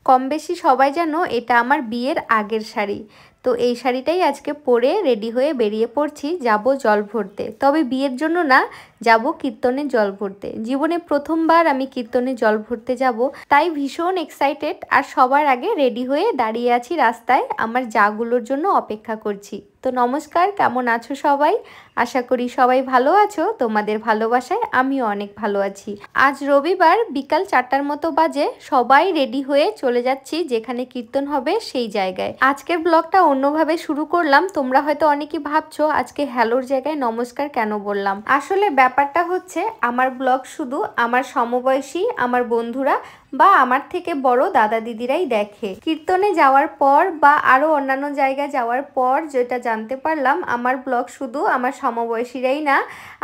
কম বেশি সবাই জানো এটা আমার বিয়ের আগের শাড়ি। তো এই শাড়িটাই আজকে পরে রেডি হয়ে বেরিয়ে পড়ছি, যাব জল ভরতে। তবে বিয়ের জন্য না, যাব কীর্তনে জল ভরতে। জীবনে প্রথমবার আমি কীর্তনে জল ভরতে যাব, তাই ভীষণ এক্সাইটেড। আর সবার আগে রেডি হয়ে দাঁড়িয়ে আছি রাস্তায়, আমার জাগুলোর জন্য অপেক্ষা করছি। তো নমস্কার, কেমন আছো সবাই? আশা করি সবাই ভালো আছো। তোমাদের ভালোবাসায় আমিও অনেক ভালো আছি। আজ রবিবার বিকাল 4টার মতো বাজে, সবাই রেডি হয়ে চলে যাচ্ছি যেখানে কীর্তন হবে সেই জায়গায়। আজকের ব্লগটা অন্যভাবে শুরু করলাম। তোমরা হয়তো অনেকেই ভাবছো আজকে হ্যালোর জায়গায় নমস্কার কেন বললাম। আসলে ব্যাপারটা হচ্ছে, আমার ব্লগ শুধু আমার সমবয়সী, আমার বন্ধুরা বা আমার থেকে বড় দাদা দিদিরাই দেখে। কীর্তনে যাওয়ার পর বা আরো অন্যান্য জায়গায় যাওয়ার পর যেটা জানতে পারলাম, আমার ব্লগ শুধু আমার সমবয়সীরাই না,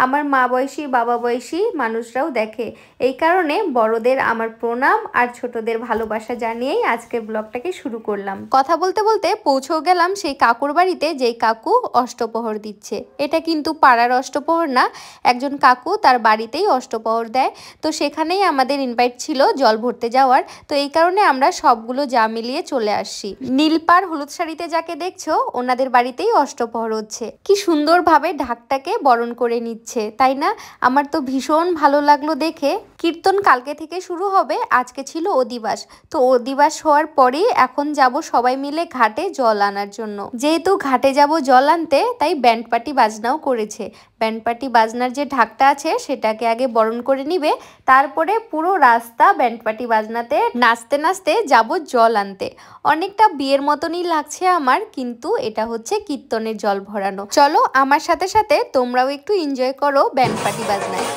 আমার মা বয়সী বাবা বয়সী মানুষরাও দেখে। এই কারণে বড়দের আমার প্রণাম আর ছোটদের ভালোবাসা জানিয়েই আজকের ব্লগটাকে শুরু করলাম। কথা বলতে বলতে পৌঁছেও গেলাম সেই কাকুর বাড়িতে, যেই কাকু অষ্টপ্রহর দিচ্ছে। এটা কিন্তু পাড়ার অষ্টপ্রহর না, একজন কাকু তার বাড়িতেই অষ্টপ্রহর দেয়। তো সেখানেই আমাদের ইনভাইট ছিল জল ভরতে যাওয়ার। তো এই কারণে আমরা সবগুলো যা মিলিয়ে চলে আসছি। নীলপাড় হলুদ শাড়িতে যাকে দেখছো, ওনাদের বাড়িতেই অষ্টপ্রহর হচ্ছে। কি সুন্দরভাবে ঢাকটাকে বরণ করে নিচ্ছে, তাই না? আমার তো ভীষণ ভালো লাগলো দেখে। কীর্তন কালকে থেকে শুরু হবে, আজকে ছিল অধিবাস। তো অধিবাস হওয়ার পরেই এখন যাব সবাই মিলে ঘাটে জল আনার জন্য। যেহেতু ঘাটে যাব জল আনতে, তাই ব্যান্ড পার্টি বাজনাও করেছে। ব্যান্ড পার্টি বাজনার যে ঢাকটা আছে সেটাকে আগে বরণ করে নিবে, তারপরে পুরো রাস্তা ব্যান্ড পার্টি বাজনাতে নাচতে নাচতে যাব জল আনতে। অনেকটা বিয়ের মতনই লাগছে আমার, কিন্তু এটা হচ্ছে কীর্তনের জল ভরানো। চলো আমার সাথে সাথে তোমরাও একটু এনজয় করো ব্যান্ড পার্টি বাজনায়।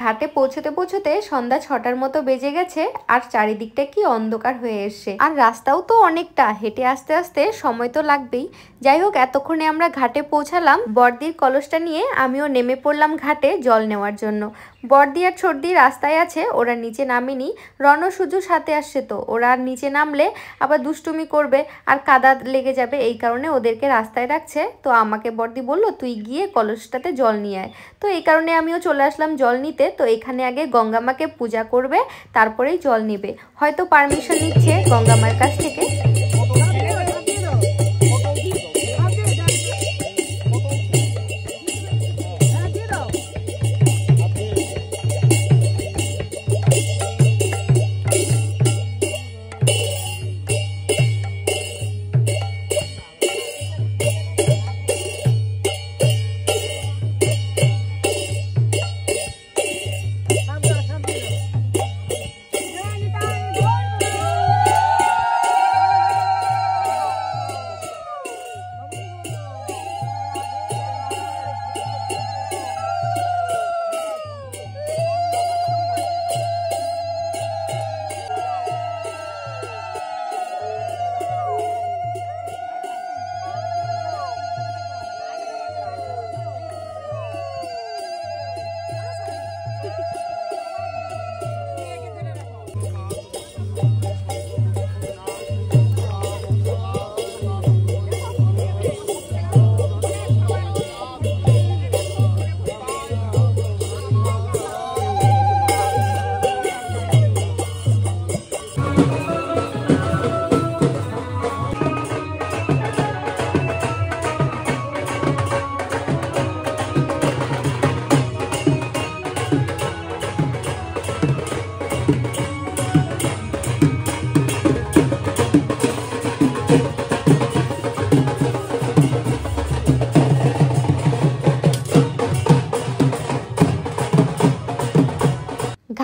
ঘাটে পৌঁছতে পৌঁছতে সন্ধ্যা 6টার মতো বেজে গেছে, আর চারিদিকটা কি অন্ধকার হয়ে এসছে। আর রাস্তাও তো অনেকটা, হেঁটে আসতে আসতে সময় তো লাগবেই। যাই হোক, এতক্ষণে আমরা ঘাটে পৌঁছালাম। বর্দির কলসটা নিয়ে আমিও নেমে পড়লাম ঘাটে জল নেওয়ার জন্য। বর্দি আর ছোটদি রাস্তায় আছে, ওরা নিচে নামেনি। রণ সুজু সাথে আসছে, তো ওরা নিচে নামলে আবার দুষ্টুমি করবে আর কাদা লেগে যাবে, এই কারণে ওদেরকে রাস্তায় রাখছে। তো আমাকে বর্দি বলল, তুই গিয়ে কলসটাতে জল নিয়ে আয়। তো এই কারণে আমিও চলে আসলাম জল নিতে। তো এখানে আগে গঙ্গা মাকে পূজা করবে, তারপরেই জল নেবে। হয়তো পারমিশন নিচ্ছে গঙ্গা মার কাছ থেকে।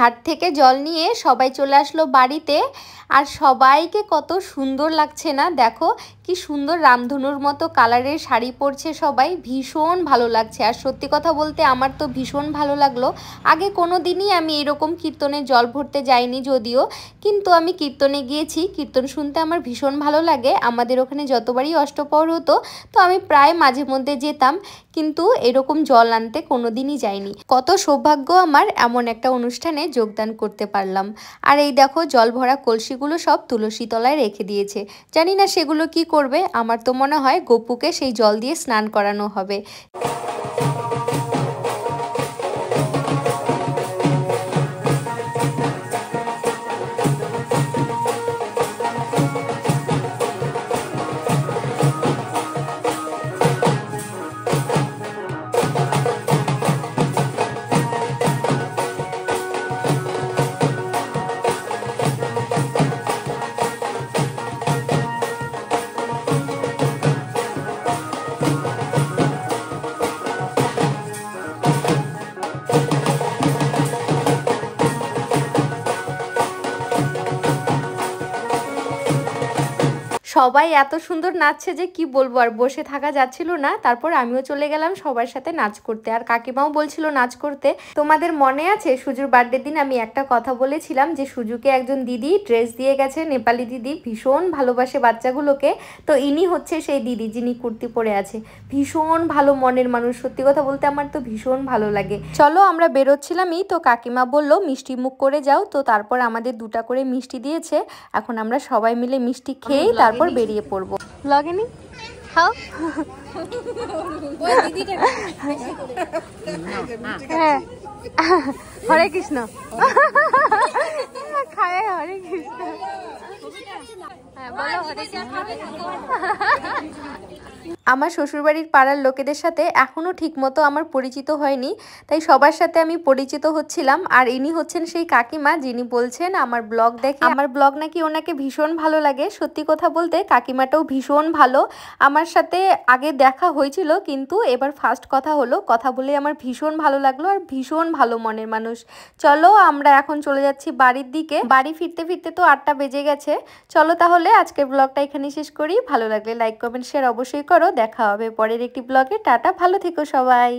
ঘাট থেকে জল নিয়ে সবাই চলে আসলো বাড়িতে। আর সবাইকে কত সুন্দর লাগছে না, দেখো কি সুন্দর রামধনুর মতো কালারের শাড়ি পরছে সবাই, ভীষণ ভালো লাগছে। আর সত্যি কথা বলতে আমার তো ভীষণ ভালো লাগলো। আগে কোনো দিনই আমি এরকম কীর্তনে জল ভরতে যাইনি যদিও, কিন্তু আমি কীর্তনে গিয়েছি, কীর্তন শুনতে আমার ভীষণ ভালো লাগে। আমাদের ওখানে যতবারই অষ্টপ্রহর হতো তো আমি প্রায় মাঝে মধ্যে যেতাম, কিন্তু এরকম জল আনতে কোনো দিনই যাইনি। কত সৌভাগ্য আমার এমন একটা অনুষ্ঠানে যোগদান করতে পারলাম। আর এই দেখো জল ভরা কলসিগুলো সব তুলসী তলায় রেখে দিয়েছে, জানি না সেগুলো কি করবে। আমার তো মনে হয় গপুকে সেই জল দিয়ে স্নান করানো হবে। সবাই এত সুন্দর নাচছে যে কি বলবো, আর বসে থাকা যাচ্ছিল না। তারপর আমিও চলে গেলাম সবার সাথে নাচ করতে, আর কাকিমাও বলছিল নাচ করতে। তোমাদের মনে আছে সুজুর বার্থডে দিন আমি একটা কথা বলেছিলাম যে সুজুকে একজন দিদি ড্রেস দিয়ে গেছে, নেপালি দিদি, ভীষণ ভালোবাসে বাচ্চাগুলোকে। তো ইনি হচ্ছে সেই দিদি যিনি কুর্তি পরে আছে, ভীষণ ভালো মনের মানুষ। সত্যি কথা বলতে আমার তো ভীষণ ভালো লাগে। চলো আমরা বেরোচ্ছিলামই তো কাকিমা বললো মিষ্টি মুখ করে যাও, তো তারপর আমাদের 2টা করে মিষ্টি দিয়েছে। এখন আমরা সবাই মিলে মিষ্টি খেয়েই তারপর বেরিয়ে পড়বো। ব্লগে নি খাও। হ্যাঁ হরে কৃষ্ণ খায় হরে কৃষ্ণ। হ্যাঁ বলো হরে কৃষ্ণ। আমার শ্বশুরবাড়ির পাড়ার লোকেদের সাথে এখনও ঠিকমতো আমার পরিচিত হয়নি, তাই সবার সাথে আমি পরিচিত হচ্ছিলাম। আর ইনি হচ্ছেন সেই কাকিমা যিনি বলছেন আমার ব্লগ দেখে আমার ব্লগ নাকি ওনাকে ভীষণ ভালো লাগে। সত্যি কথা বলতে কাকিমাটাও ভীষণ ভালো। আমার সাথে আগে দেখা হয়েছিল, কিন্তু এবার ফার্স্ট কথা হলো, কথা বলে আমার ভীষণ ভালো লাগলো। আর ভীষণ ভালো মনের মানুষ। চলো আমরা এখন চলে যাচ্ছি বাড়ির দিকে। বাড়ি ফিরতে ফিরতে তো 8টা বেজে গেছে। চলো তাহলে আজকের ব্লগটা এখানে শেষ করি। ভালো লাগলে লাইক কমেন্ট শেয়ার অবশ্যই করো। দেখা হবে পরের একটি ব্লগে। টাটা, ভালো থেকো সবাই।